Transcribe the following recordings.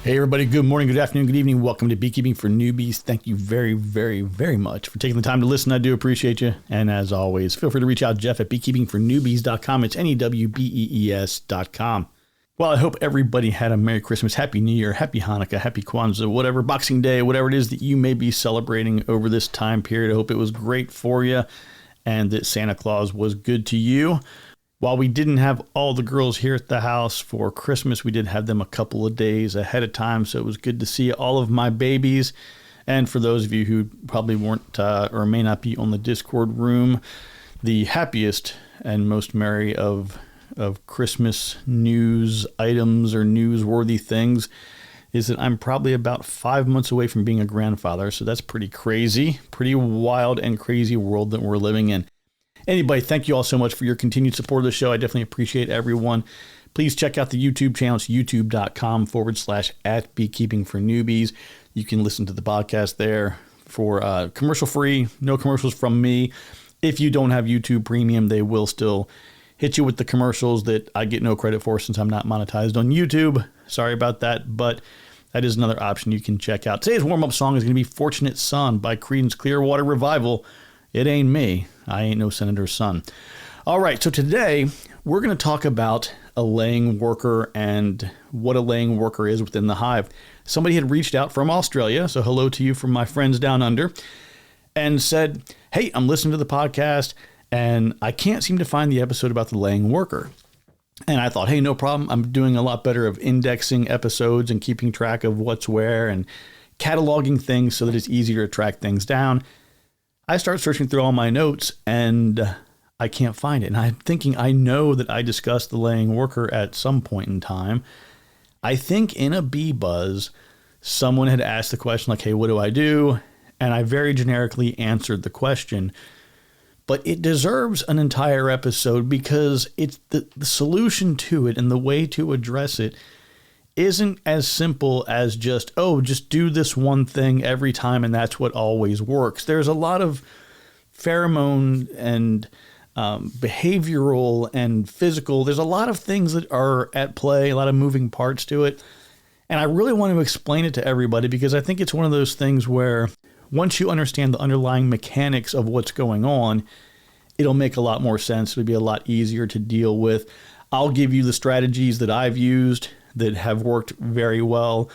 Hey everybody, good morning, good afternoon, good evening. Welcome to Beekeeping for Newbees. Thank you very, very, very much for taking the time to listen. I do appreciate you. And as always, feel free to reach out to Jeff at beekeepingfornewbees.com. It's NEWBEES.com. Well, I hope everybody had a Merry Christmas, Happy New Year, Happy Hanukkah, Happy Kwanzaa, whatever, Boxing Day, whatever it is that you may be celebrating over this time period. I hope it was great for you and that Santa Claus was good to you. While we didn't have all the girls here at the house for Christmas, we did have them a couple of days ahead of time, so it was good to see all of my babies. And for those of you who probably weren't or may not be on the Discord room, the happiest and most merry of Christmas news items or newsworthy things is that I'm probably about 5 months away from being a grandfather, so that's pretty crazy, pretty wild and crazy world that we're living in. Anybody, thank you all so much for your continued support of the show. I definitely appreciate everyone. Please check out the YouTube channel. It's youtube.com/@beekeepingfornewbees. You can listen to the podcast there for commercial free, no commercials from me. If you don't have YouTube Premium, they will still hit you with the commercials that I get no credit for since I'm not monetized on YouTube. Sorry about that, but that is another option you can check out. Today's warm-up song is going to be Fortunate Son by Creedence Clearwater Revival. It ain't me. I ain't no senator's son. All right, so today we're going to talk about a laying worker and what a laying worker is within the hive. Somebody had reached out from Australia, so hello to you from my friends down under, and said, hey, I'm listening to the podcast, and I can't seem to find the episode about the laying worker. And I thought, hey, no problem. I'm doing a lot better of indexing episodes and keeping track of what's where and cataloging things so that it's easier to track things down. I start searching through all my notes and I can't find it. And I'm thinking, I know that I discussed the laying worker at some point in time. I think in a bee buzz, someone had asked the question like, hey, what do I do? And I very generically answered the question. But it deserves an entire episode because it's the solution to it and the way to address it isn't as simple as just do this one thing every time and that's what always works. There's a lot of pheromone and behavioral and physical. There's a lot of things that are at play, a lot of moving parts to it. And I really want to explain it to everybody because I think it's one of those things where once you understand the underlying mechanics of what's going on, it'll make a lot more sense. It'll be a lot easier to deal with. I'll give you the strategies that I've used that have worked very well.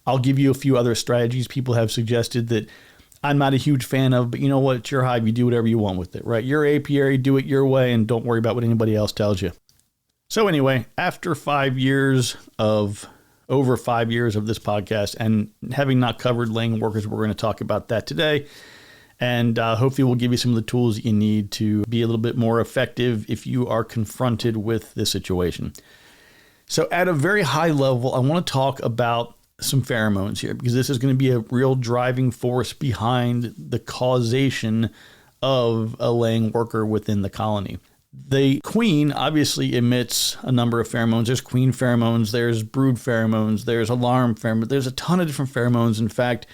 I'll give you a few other strategies people have suggested that I'm not a huge fan of, but you know what? It's your hive. You do whatever you want with it, right? Your apiary, do it your way, and don't worry about what anybody else tells you. So anyway, after over 5 years of this podcast and having not covered laying workers, we're going to talk about that today. And hopefully we'll give you some of the tools you need to be a little bit more effective if you are confronted with this situation. So at a very high level, I want to talk about some pheromones here because this is going to be a real driving force behind the causation of a laying worker within the colony. The queen obviously emits a number of pheromones. There's queen pheromones, there's brood pheromones, there's alarm pheromones. There's a ton of different pheromones. In fact,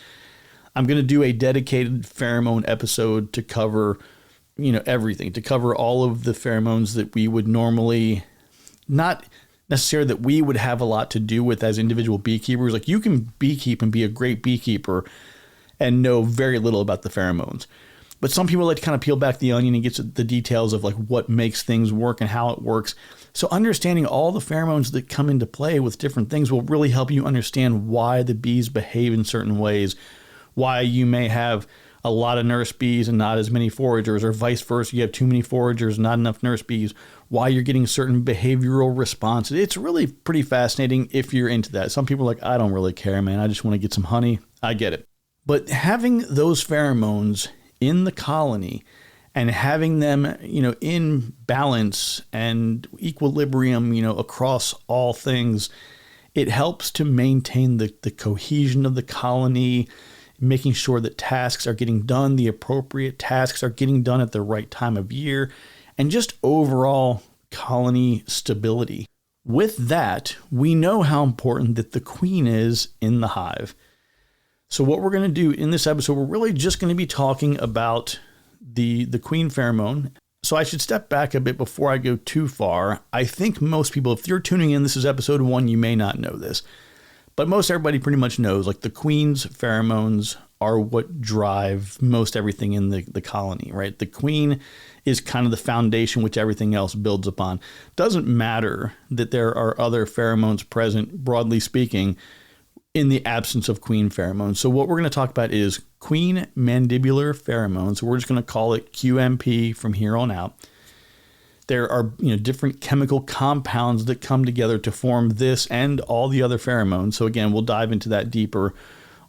I'm going to do a dedicated pheromone episode to cover, everything, to cover all of the pheromones that we would normally not necessarily that we would have a lot to do with as individual beekeepers. Like you can beekeep and be a great beekeeper and know very little about the pheromones. But some people like to kind of peel back the onion and get to the details of like what makes things work and how it works. So understanding all the pheromones that come into play with different things will really help you understand why the bees behave in certain ways, why you may have a lot of nurse bees and not as many foragers, or vice versa. You have too many foragers, not enough nurse bees, why you're getting certain behavioral responses. It's really pretty fascinating if you're into that. Some people are like, I don't really care, man. I just want to get some honey. I get it. But having those pheromones in the colony and having them, in balance and equilibrium, across all things, it helps to maintain the cohesion of the colony, making sure that tasks are getting done, the appropriate tasks are getting done at the right time of year, and just overall colony stability. With that, we know how important that the queen is in the hive. So what we're going to do in this episode, we're really just going to be talking about the queen pheromone. So I should step back a bit before I go too far. I think most people, if you're tuning in, this is episode 1, you may not know this. But most everybody pretty much knows, like the queen's pheromones are what drive most everything in the colony, right? The queen is kind of the foundation which everything else builds upon. Doesn't matter that there are other pheromones present, broadly speaking, in the absence of queen pheromones. So what we're going to talk about is queen mandibular pheromones. So we're just going to call it QMP from here on out. There are different chemical compounds that come together to form this and all the other pheromones. So again, we'll dive into that deeper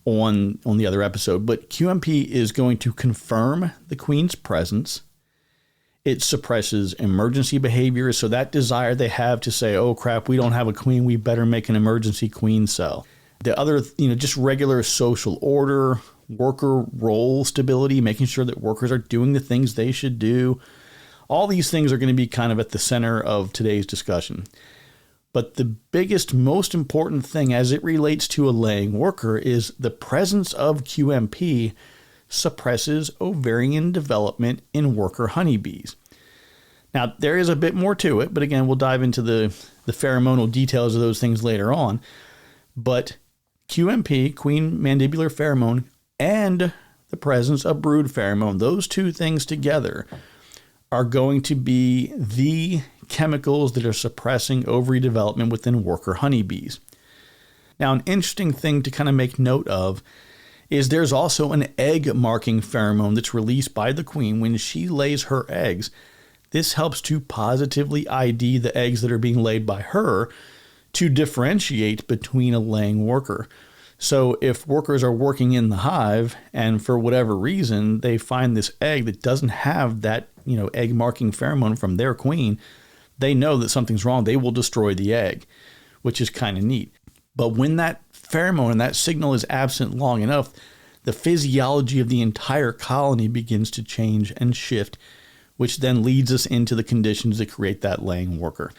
on the other episode. But QMP is going to confirm the queen's presence. It suppresses emergency behaviors. So that desire they have to say, oh crap, we don't have a queen, we better make an emergency queen cell. The other, just regular social order, worker role stability, making sure that workers are doing the things they should do. All these things are going to be kind of at the center of today's discussion. But the biggest, most important thing as it relates to a laying worker is the presence of QMP suppresses ovarian development in worker honeybees. Now, there is a bit more to it, but again, we'll dive into the pheromonal details of those things later on. But QMP, queen mandibular pheromone, and the presence of brood pheromone, those two things together are going to be the chemicals that are suppressing ovary development within worker honeybees. Now, an interesting thing to kind of make note of is there's also an egg marking pheromone that's released by the queen when she lays her eggs. This helps to positively ID the eggs that are being laid by her to differentiate between a laying worker. So if workers are working in the hive and for whatever reason they find this egg that doesn't have that egg marking pheromone from their queen, they know that something's wrong. They will destroy the egg, which is kind of neat. But when that pheromone and that signal is absent long enough, the physiology of the entire colony begins to change and shift, which then leads us into the conditions that create that laying worker.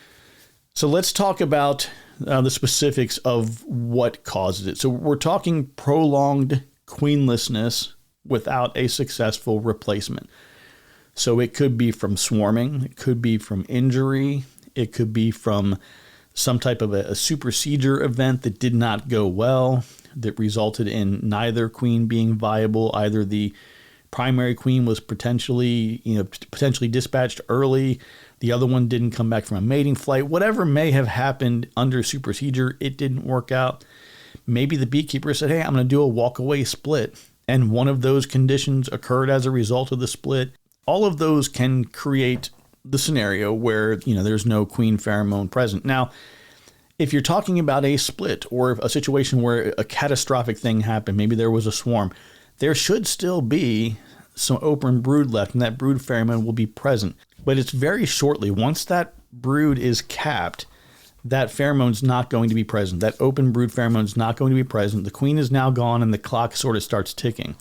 So let's talk about the specifics of what causes it. So we're talking prolonged queenlessness without a successful replacement. So it could be from swarming, it could be from injury, it could be from some type of a supersedure event that did not go well, that resulted in neither queen being viable. Either the primary queen was potentially dispatched early, the other one didn't come back from a mating flight. Whatever may have happened under supersedure, it didn't work out. Maybe the beekeeper said, hey, I'm going to do a walk-away split, and one of those conditions occurred as a result of the split. All of those can create the scenario where, there's no queen pheromone present. Now, if you're talking about a split or a situation where a catastrophic thing happened, maybe there was a swarm, there should still be some open brood left, and that brood pheromone will be present. But it's very shortly. Once that brood is capped, that pheromone's not going to be present. That open brood pheromone's not going to be present. The queen is now gone, and the clock sort of starts ticking.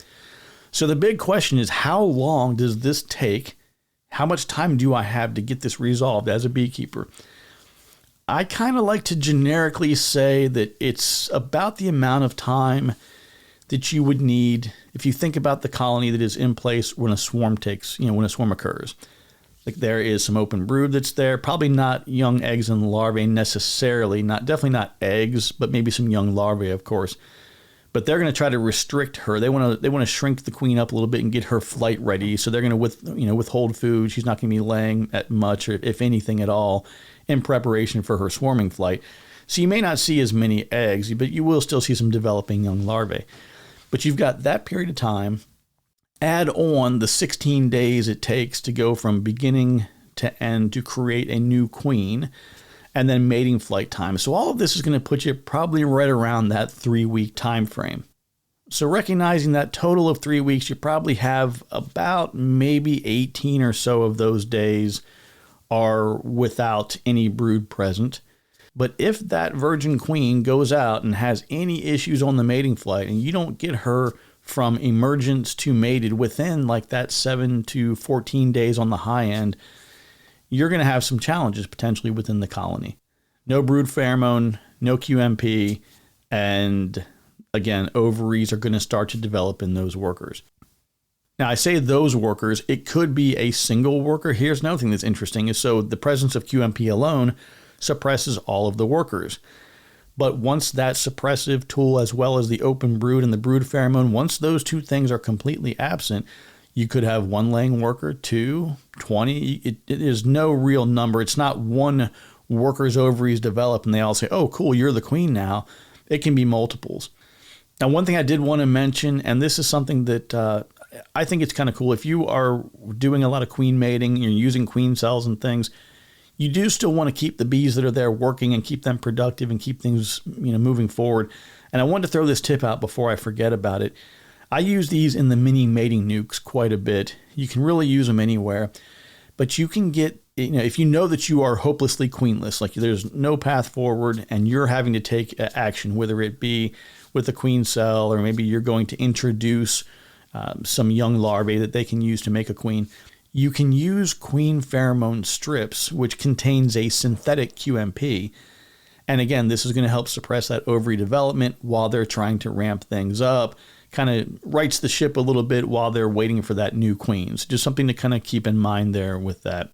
So the big question is, how long does this take? How much time do I have to get this resolved as a beekeeper? I kind of like to generically say that it's about the amount of time that you would need if you think about the colony that is in place when a swarm occurs. Like there is some open brood that's there, probably not young eggs and larvae necessarily, definitely not eggs, but maybe some young larvae, of course. But they're going to try to restrict her. They want to shrink the queen up a little bit and get her flight ready. So they're going to withhold food. She's not going to be laying at much, or if anything at all, in preparation for her swarming flight. So you may not see as many eggs, but you will still see some developing young larvae. But you've got that period of time. Add on the 16 days it takes to go from beginning to end to create a new queen, and then mating flight time. So all of this is going to put you probably right around that 3-week time frame. So recognizing that total of 3 weeks, you probably have about maybe 18 or so of those days are without any brood present. But if that virgin queen goes out and has any issues on the mating flight, and you don't get her from emergence to mated within like that 7 to 14 days on the high end, you're going to have some challenges potentially within the colony. No brood pheromone, no QMP, and again, ovaries are going to start to develop in those workers. Now, I say those workers, it could be a single worker. Here's another thing that's interesting is so the presence of QMP alone suppresses all of the workers. But once that suppressive tool, as well as the open brood and the brood pheromone, once those two things are completely absent, you could have one laying worker, 2, 20. It is no real number. It's not one worker's ovaries develop and they all say, oh, cool, you're the queen now. It can be multiples. Now, one thing I did want to mention, and this is something that I think it's kind of cool. If you are doing a lot of queen mating, you're using queen cells and things, you do still want to keep the bees that are there working and keep them productive and keep things, moving forward. And I wanted to throw this tip out before I forget about it. I use these in the mini mating nukes quite a bit. You can really use them anywhere, but you can get, if you know that you are hopelessly queenless, like there's no path forward and you're having to take action, whether it be with a queen cell or maybe you're going to introduce some young larvae that they can use to make a queen, you can use queen pheromone strips, which contains a synthetic QMP. And again, this is going to help suppress that ovary development while they're trying to ramp things up, kind of rights the ship a little bit while they're waiting for that new queen. So just something to kind of keep in mind there with that.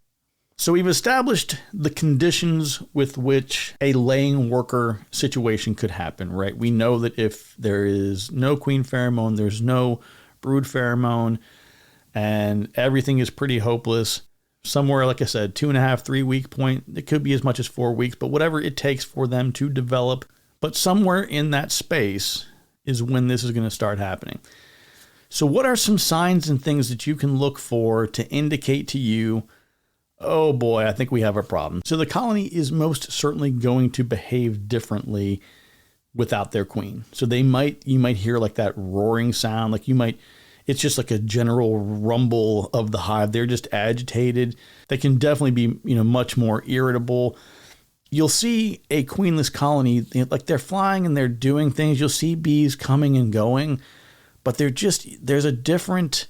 So we've established the conditions with which a laying worker situation could happen, right? We know that if there is no queen pheromone, there's no brood pheromone, and everything is pretty hopeless. Somewhere, like I said, 2.5, 3 week point. It could be as much as 4 weeks, but whatever it takes for them to develop. But somewhere in that space is when this is going to start happening. So what are some signs and things that you can look for to indicate to you, oh boy, I think we have a problem? So the colony is most certainly going to behave differently without their queen. So you might hear like that roaring sound, it's just like a general rumble of the hive. They're just agitated. They can definitely be, much more irritable. You'll see a queenless colony, like they're flying and they're doing things. You'll see bees coming and going, but there's a different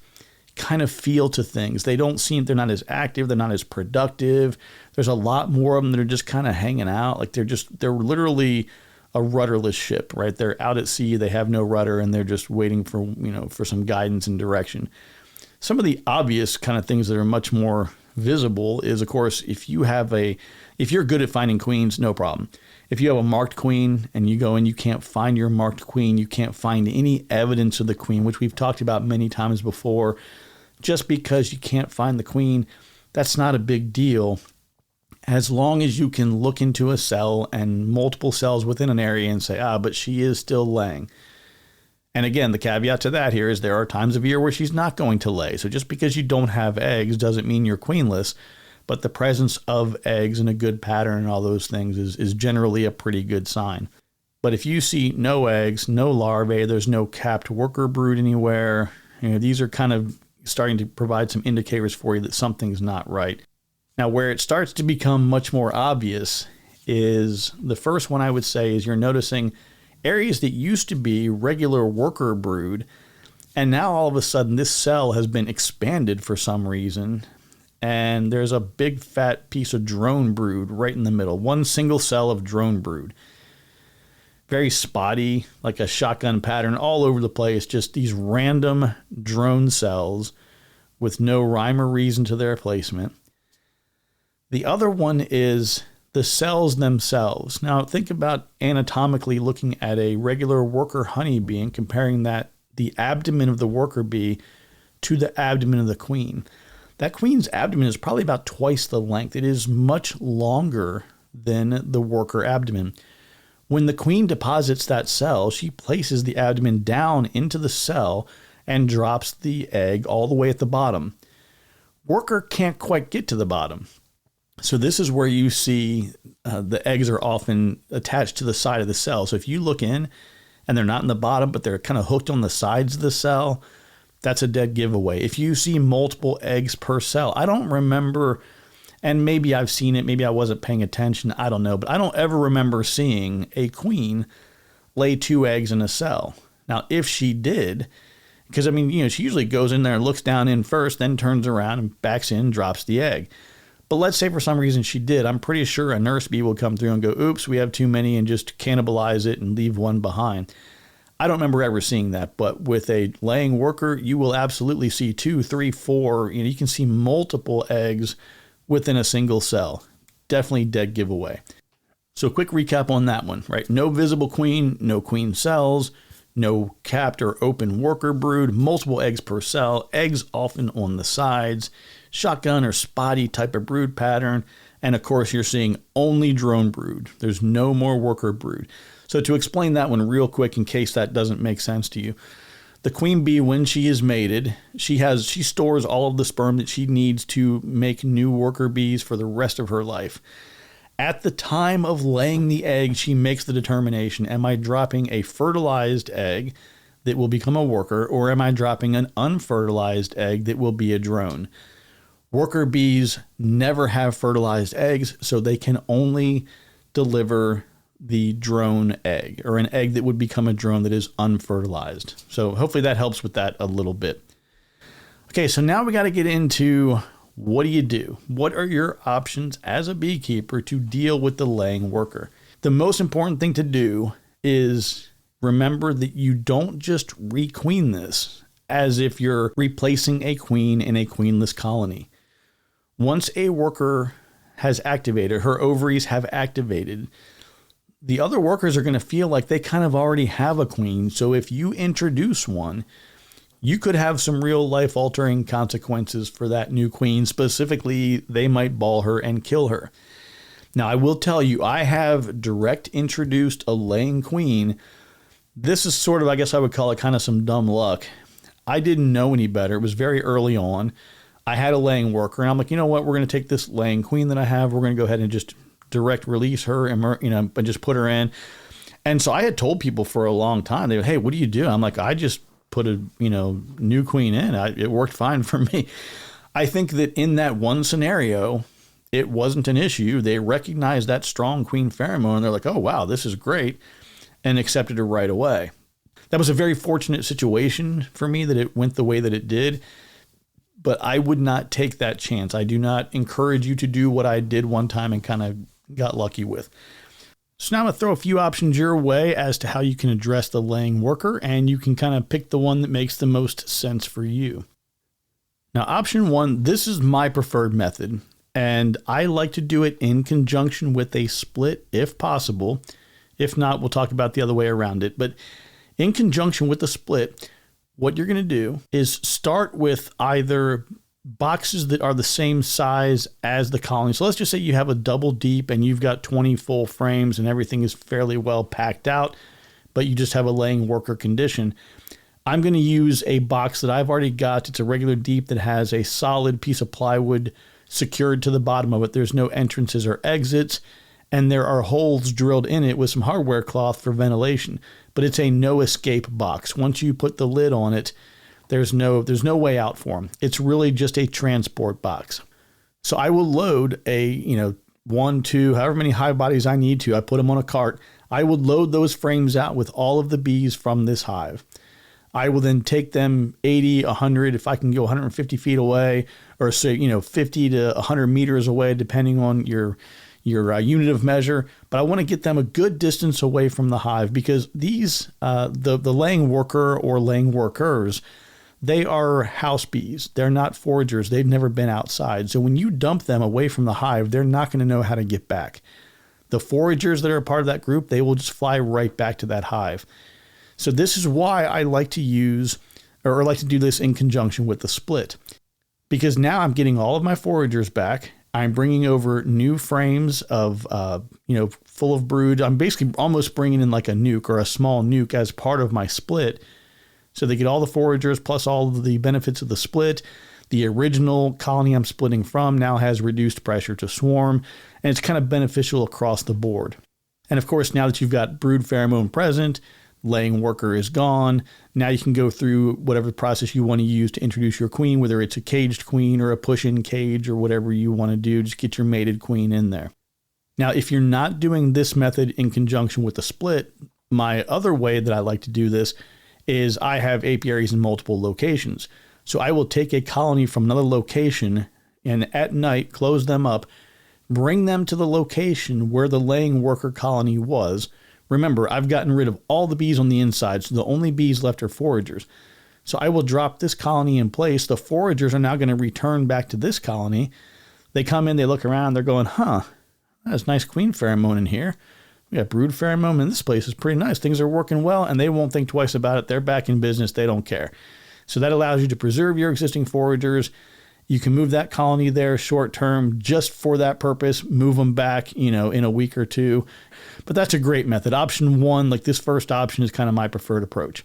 kind of feel to things. They're not as active. They're not as productive. There's a lot more of them that are just kind of hanging out. Like they're literally a rudderless ship, right? They're out at sea, they have no rudder, and they're just waiting for some guidance and direction. Some of the obvious kind of things that are much more visible is, of course, if you're good at finding queens, no problem. If you have a marked queen and you go and you can't find your marked queen, you can't find any evidence of the queen, which we've talked about many times before, just because you can't find the queen, that's not a big deal. As long as you can look into a cell and multiple cells within an area and say, but she is still laying. And again, the caveat to that here is there are times of year where she's not going to lay. So just because you don't have eggs doesn't mean you're queenless, but the presence of eggs and a good pattern and all those things is generally a pretty good sign. But if you see no eggs, no larvae, there's no capped worker brood anywhere, these are kind of starting to provide some indicators for you that something's not right. Now, where it starts to become much more obvious is the first one I would say is you're noticing areas that used to be regular worker brood, and now all of a sudden this cell has been expanded for some reason, and there's a big fat piece of drone brood right in the middle, one single cell of drone brood. Very spotty, like a shotgun pattern all over the place, just these random drone cells with no rhyme or reason to their placement. The other one is the cells themselves. Now think about anatomically looking at a regular worker honeybee and comparing the abdomen of the worker bee to the abdomen of the queen. That queen's abdomen is probably about twice the length. It is much longer than the worker abdomen. When the queen deposits that cell, she places the abdomen down into the cell and drops the egg all the way at the bottom. Worker can't quite get to the bottom. So this is where you see the eggs are often attached to the side of the cell. So if you look in and they're not in the bottom, but they're kind of hooked on the sides of the cell, that's a dead giveaway. If you see multiple eggs per cell, I don't remember, and maybe I've seen it, maybe I wasn't paying attention, I don't know, but I don't ever remember seeing a queen lay 2 eggs in a cell. Now, if she did, because she usually goes in there and looks down in first, then turns around and backs in, drops the egg. But let's say for some reason she did. I'm pretty sure a nurse bee will come through and go, oops, we have too many, and just cannibalize it and leave one behind. I don't remember ever seeing that, but with a laying worker, you will absolutely see 2, 3, 4. You can see multiple eggs within a single cell. Definitely dead giveaway. So quick recap on that one, right? No visible queen, no queen cells, no capped or open worker brood, multiple eggs per cell, eggs often on the sides, shotgun or spotty type of brood pattern, and of course you're seeing only drone brood. There's no more worker brood. So to explain that one real quick in case that doesn't make sense to you, the queen bee, when she is mated, she stores all of the sperm that she needs to make new worker bees for the rest of her life. At the time of laying the egg, she makes the determination, am I dropping a fertilized egg that will become a worker, or am I dropping an unfertilized egg that will be a drone? Worker bees never have fertilized eggs, so they can only deliver the drone egg, or an egg that would become a drone that is unfertilized. So hopefully that helps with that a little bit. Okay, so now we got to get into what do you do? What are your options as a beekeeper to deal with the laying worker? The most important thing to do is remember that you don't just requeen this as if you're replacing a queen in a queenless colony. Once a worker has activated, her ovaries have activated, the other workers are going to feel like they kind of already have a queen. So if you introduce one, you could have some real life altering consequences for that new queen. Specifically, they might ball her and kill her. Now, I will tell you, I have direct introduced a laying queen. This is sort of, I guess I would call it kind of some dumb luck. I didn't know any better. It was very early on. I had a laying worker, and I'm like, you know what? We're going to take this laying queen that I have. We're going to go ahead and just direct release her and just put her in. And so I had told people for a long time, they go, hey, what do you do? I'm like, I just put a new queen in. It worked fine for me. I think that in that one scenario, it wasn't an issue. They recognized that strong queen pheromone, and they're like, oh, wow, this is great, and accepted her right away. That was a very fortunate situation for me that it went the way that it did. But I would not take that chance. I do not encourage you to do what I did one time and kind of got lucky with. So now I'm going to throw a few options your way as to how you can address the laying worker, and you can kind of pick the one that makes the most sense for you. Now, option one, this is my preferred method, and I like to do it in conjunction with a split if possible. If not, we'll talk about the other way around it. But in conjunction with the split, what you're going to do is start with either boxes that are the same size as the colony. So let's just say you have a double deep and you've got 20 full frames and everything is fairly well packed out, but you just have a laying worker condition. I'm going to use a box that I've already got. It's a regular deep that has a solid piece of plywood secured to the bottom of it. There's no entrances or exits, and there are holes drilled in it with some hardware cloth for ventilation. But it's a no escape box. Once you put the lid on it, there's no way out for them. It's really just a transport box. So I will load a, 1, 2, however many hive bodies I need to. I put them on a cart. I would load those frames out with all of the bees from this hive. I will then take them 80, 100, if I can go 150 feet away, or say, 50 to 100 meters away, depending on your unit of measure. But I want to get them a good distance away from the hive, because these, the laying worker or laying workers, they are house bees. They're not foragers. They've never been outside. So when you dump them away from the hive, they're not going to know how to get back. The foragers that are a part of that group, they will just fly right back to that hive. So this is why I like to use, or like to do this in conjunction with the split, because now I'm getting all of my foragers back. I'm bringing over new frames of, full of brood. I'm basically almost bringing in like a nuke or a small nuke as part of my split. So they get all the foragers plus all of the benefits of the split. The original colony I'm splitting from now has reduced pressure to swarm, and it's kind of beneficial across the board. And of course, now that you've got brood pheromone present, laying worker is gone, now you can go through whatever process you want to use to introduce your queen, whether it's a caged queen or a push-in cage or whatever you want to do. Just get your mated queen in there. Now, if you're not doing this method in conjunction with the split, my other way that I like to do this is I have apiaries in multiple locations. So I will take a colony from another location and at night close them up, bring them to the location where the laying worker colony was. Remember, I've gotten rid of all the bees on the inside, so the only bees left are foragers. So I will drop this colony in place. The foragers are now going to return back to this colony. They come in, they look around, they're going, there's nice queen pheromone in here. We got brood pheromone, and this place is pretty nice. Things are working well, and they won't think twice about it. They're back in business. They don't care. So that allows you to preserve your existing foragers. You can move that colony there short term just for that purpose, move them back, in a week or two. But that's a great method. Option one, like this first option, is kind of my preferred approach.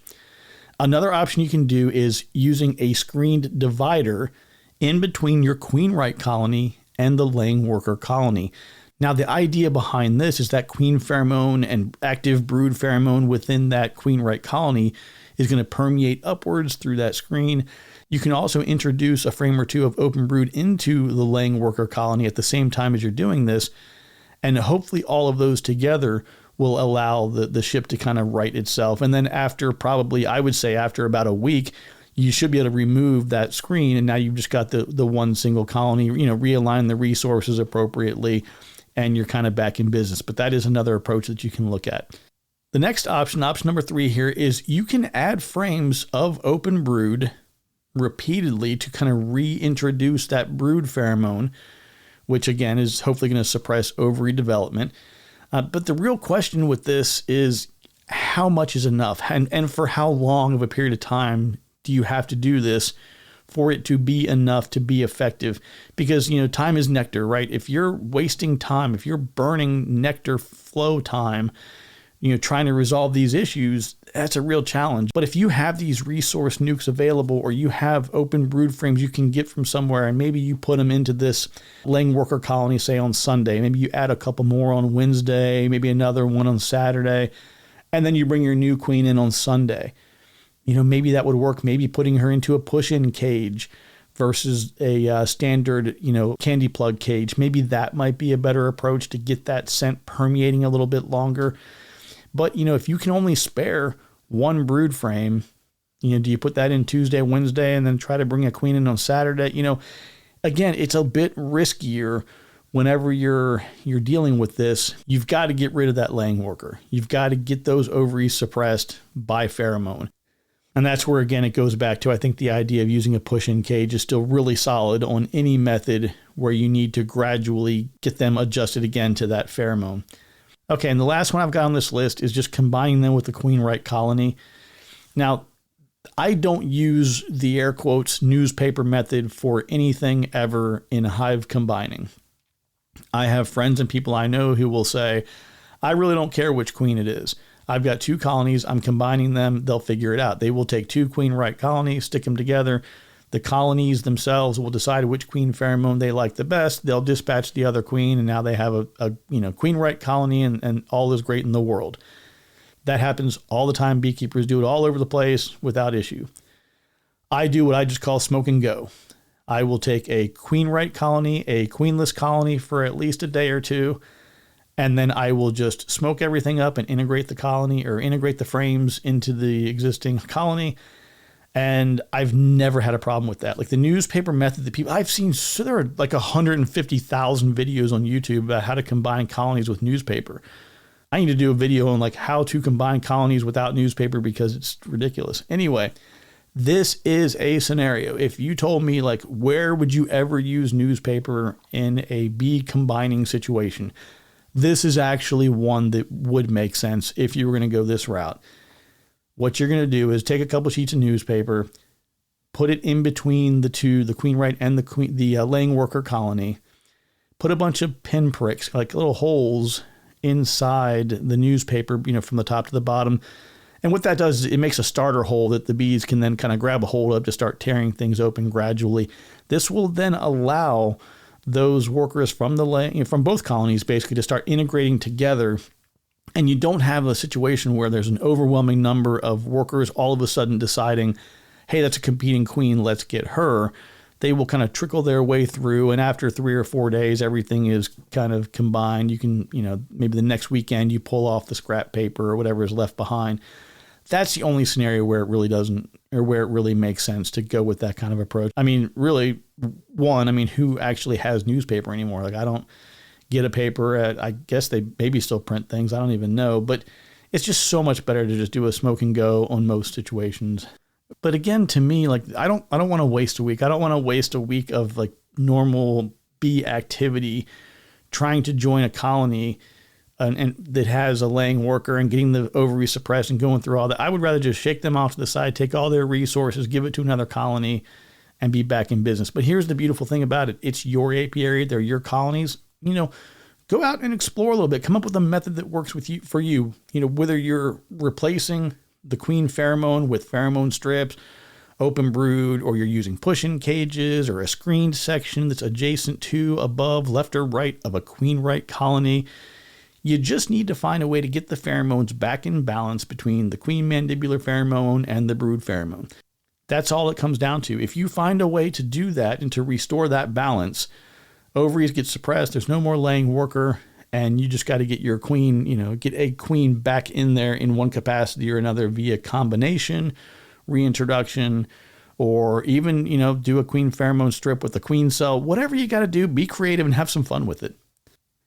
Another option you can do is using a screened divider in between your queen right colony and the laying worker colony. Now, the idea behind this is that queen pheromone and active brood pheromone within that queen right colony is going to permeate upwards through that screen. You can also introduce a frame or two of open brood into the laying worker colony at the same time as you're doing this. And hopefully all of those together will allow the ship to kind of right itself. And then after I would say after about a week, you should be able to remove that screen. And now you've just got the one single colony, realign the resources appropriately, and you're kind of back in business. But that is another approach that you can look at. The next option number 3 here, is you can add frames of open brood repeatedly to kind of reintroduce that brood pheromone, which again is hopefully going to suppress ovary development. But the real question with this is how much is enough, and for how long of a period of time do you have to do this for it to be enough to be effective? Because, time is nectar, right? If you're wasting time, if you're burning nectar flow time, trying to resolve these issues, that's a real challenge. But if you have these resource nukes available, or you have open brood frames you can get from somewhere, and maybe you put them into this laying worker colony, say on Sunday, maybe you add a couple more on Wednesday, maybe another one on Saturday, and then you bring your new queen in on Sunday. Maybe that would work. Maybe putting her into a push-in cage versus a standard, candy plug cage. Maybe that might be a better approach to get that scent permeating a little bit longer. But, if you can only spare one brood frame, do you put that in Tuesday, Wednesday, and then try to bring a queen in on Saturday? Again, it's a bit riskier whenever you're dealing with this. You've got to get rid of that laying worker. You've got to get those ovaries suppressed by pheromone. And that's where, again, it goes back to, I think the idea of using a push-in cage is still really solid on any method where you need to gradually get them adjusted again to that pheromone. Okay, and the last one I've got on this list is just combining them with the queen right colony. Now, I don't use the air quotes newspaper method for anything ever in hive combining. I have friends and people I know who will say, I really don't care which queen it is. I've got 2 colonies. I'm combining them. They'll figure it out. They will take 2 queen right colonies, stick them together. The colonies themselves will decide which queen pheromone they like the best. They'll dispatch the other queen, and now they have a queen right colony, and all is great in the world. That happens all the time. Beekeepers do it all over the place without issue. I do what I just call smoke and go. I will take a queen right colony, a queenless colony for at least a day or two, and then I will just smoke everything up and integrate the colony, or integrate the frames into the existing colony. And I've never had a problem with that. Like the newspaper method that people I've seen, so there are like 150,000 videos on YouTube about how to combine colonies with newspaper. I need to do a video on like how to combine colonies without newspaper, because it's ridiculous. Anyway, this is a scenario. If you told me like, where would you ever use newspaper in a bee combining situation? This is actually one that would make sense if you were going to go this route. What you're going to do is take a couple sheets of newspaper, put it in between the two, the queen right and the laying worker colony, put a bunch of pin pricks, like little holes inside the newspaper, from the top to the bottom. And what that does is it makes a starter hole that the bees can then kind of grab a hold of to start tearing things open gradually. This will then allow those workers from from both colonies basically to start integrating together. And you don't have a situation where there's an overwhelming number of workers all of a sudden deciding, hey, that's a competing queen, let's get her. They will kind of trickle their way through, and after 3 or 4 days, everything is kind of combined. You can, maybe the next weekend you pull off the scrap paper or whatever is left behind. That's the only scenario where it really doesn't, or where it really makes sense to go with that kind of approach. I mean, really, who actually has newspaper anymore? Like, I don't get a paper at, I guess they maybe still print things. I don't even know, but it's just so much better to just do a smoke and go on most situations. But again, to me, like, I don't want to waste a week. I don't want to waste a week of like normal bee activity trying to join a colony and that has a laying worker and getting the ovary suppressed and going through all that. I would rather just shake them off to the side, take all their resources, give it to another colony, and be back in business. But here's the beautiful thing about it. It's your apiary. They're your colonies. Go out and explore a little bit. Come up with a method that works with you for you. Whether you're replacing the queen pheromone with pheromone strips, open brood, or you're using push-in cages or a screened section that's adjacent to, above, left, or right of a queen right colony. You just need to find a way to get the pheromones back in balance between the queen mandibular pheromone and the brood pheromone. That's all it comes down to. If you find a way to do that and to restore that balance, ovaries get suppressed, there's no more laying worker, and you just got to get your queen, get a queen back in there in one capacity or another via combination, reintroduction, or even, do a queen pheromone strip with the queen cell. Whatever you got to do, be creative and have some fun with it.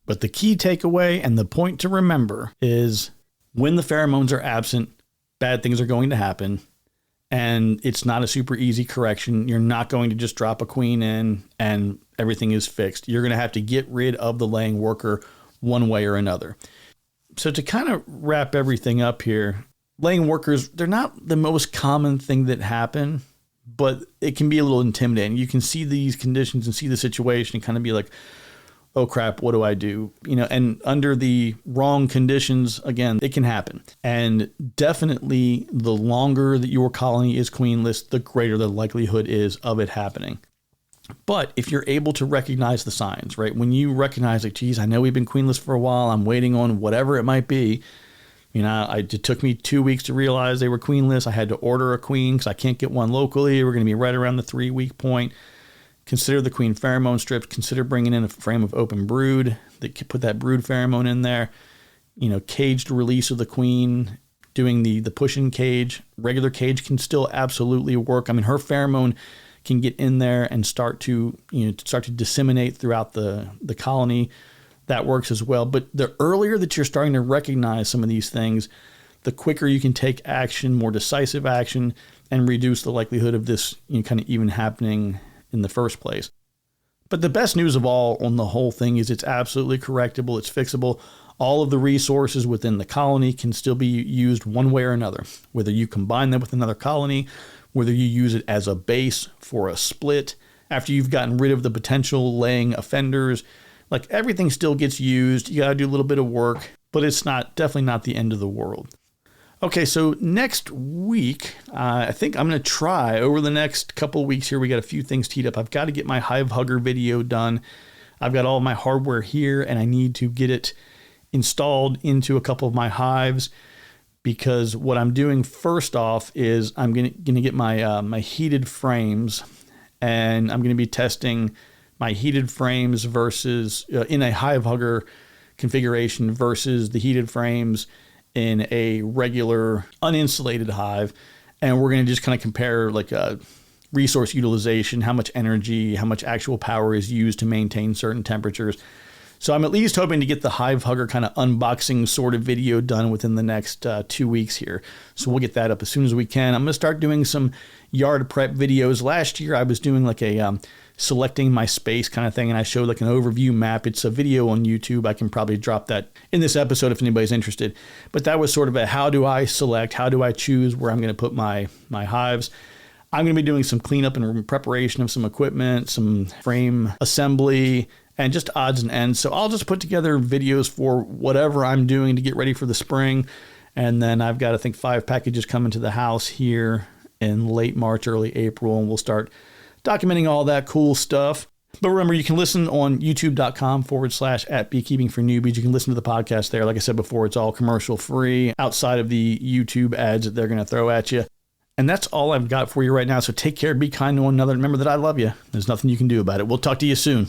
But the key takeaway and the point to remember is when the pheromones are absent, bad things are going to happen. And it's not a super easy correction. You're not going to just drop a queen in and everything is fixed. You're going to have to get rid of the laying worker one way or another. So to kind of wrap everything up here, laying workers, they're not the most common thing that happen, but it can be a little intimidating. You can see these conditions and see the situation and kind of be like, oh crap, what do I do? And under the wrong conditions, again, it can happen. And definitely the longer that your colony is queenless, the greater the likelihood is of it happening. But if you're able to recognize the signs, right? When you recognize like, geez, I know we've been queenless for a while. I'm waiting on whatever it might be. It took me 2 weeks to realize they were queenless. I had to order a queen because I can't get one locally. We're going to be right around the 3-week point. Consider the queen pheromone strips. Consider bringing in a frame of open brood that could put that brood pheromone in there. Caged release of the queen, doing the push-in cage. Regular cage can still absolutely work. I mean, her pheromone can get in there and start to disseminate throughout the colony. That works as well. But the earlier that you're starting to recognize some of these things, the quicker you can take action, more decisive action, and reduce the likelihood of this kind of even happening in the first place. But the best news of all on the whole thing is it's absolutely correctable. It's fixable. All of the resources within the colony can still be used one way or another, whether you combine them with another colony, whether you use it as a base for a split, after you've gotten rid of the potential laying offenders. Like, everything still gets used. You got to do a little bit of work, but it's definitely not the end of the world. Okay, so next week, I think I'm going to try over the next couple of weeks here. We got a few things teed up. I've got to get my hive hugger video done. I've got all my hardware here, and I need to get it installed into a couple of my hives, because what I'm doing first off is I'm going to get my heated frames, and I'm going to be testing my heated frames versus in a hive hugger configuration versus the heated frames in a regular uninsulated hive. And we're going to just kind of compare like resource utilization, how much energy, how much actual power is used to maintain certain temperatures. So I'm at least hoping to get the hive hugger kind of unboxing sort of video done within the next 2 weeks here. So we'll get that up as soon as we can. I'm going to start doing some yard prep videos. Last year I was doing like a selecting my space kind of thing, and I showed like an overview map. It's a video on YouTube. I can probably drop that in this episode if anybody's interested. But that was sort of a how do I select, how do I choose where I'm going to put my hives. I'm going to be doing some cleanup and preparation of some equipment, some frame assembly, and just odds and ends. So I'll just put together videos for whatever I'm doing to get ready for the spring. And then I've got, I think, 5 packages coming to the house here in late March, early April, and we'll start documenting all that cool stuff. But remember, you can listen on youtube.com/@beekeeping for newbies. You can listen to the podcast there. Like I said before, it's all commercial free outside of the YouTube ads that they're going to throw at you. And that's all I've got for you right now. So take care, be kind to one another. Remember that I love you. There's nothing you can do about it. We'll talk to you soon.